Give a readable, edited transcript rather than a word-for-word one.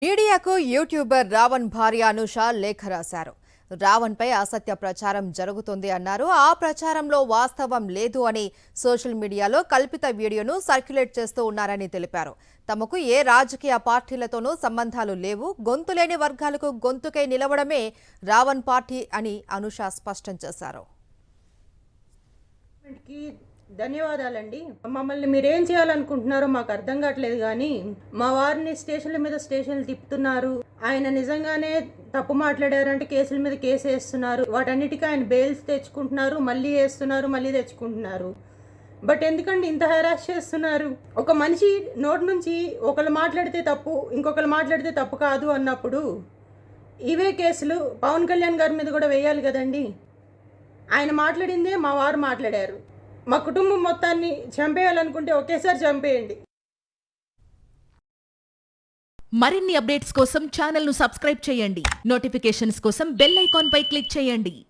మీడియాకు యూట్యూబర్ రావణ్ భార్య అనుష లేఖ రాశారు. రావణ్ పై అసత్య ప్రచారం జరుగుతుంది అన్నారు. ఆ ప్రచారంలో వాస్తవం లేదు అని సోషల్ మీడియాలో కల్పిత వీడియోను సర్క్యులేట్ చేస్తూ ఉన్నారని తెలిపారు. తమకు ఏ రాజకీయ పార్టీలతోనూ సంబంధాలు లేవు, గొంతులేని వర్గాలకు గొంతుకై నిలవడమే రావణ్ పార్టీ అని అనుష స్పష్టం చేశారు. ధన్యవాదాలండి. మమ్మల్ని మీరేం చేయాలనుకుంటున్నారో మాకు అర్థం కావట్లేదు, కానీ మా వారిని స్టేషన్ల మీద స్టేషన్లు తిప్పుతున్నారు. ఆయన నిజంగానే తప్పు మాట్లాడారంటే కేసుల మీద కేసు వేస్తున్నారు. వాటన్నిటికీ ఆయన బెయిల్స్ తెచ్చుకుంటున్నారు, మళ్ళీ వేస్తున్నారు, మళ్ళీ తెచ్చుకుంటున్నారు. బట్ ఎందుకంటే ఇంత హెరాస్ చేస్తున్నారు? ఒక మనిషి నోటి నుంచి ఒకళ్ళు మాట్లాడితే తప్పు, ఇంకొకరు మాట్లాడితే తప్పు కాదు అన్నప్పుడు ఇవే కేసులు పవన్ కళ్యాణ్ గారి మీద కూడా వేయాలి కదండి. ఆయన మాట్లాడిందే మా వారు మాట్లాడారు. మా కుటుంబం మొత్తాన్ని చంపేయాలనుకుంటే ఒకేసారి చంపేయండి. మరిన్ని అప్డేట్స్ కోసం ఛానల్ ను సబ్స్క్రైబ్ చేయండి. నోటిఫికేషన్స్ కోసం బెల్ ఐకాన్ పై క్లిక్ చేయండి.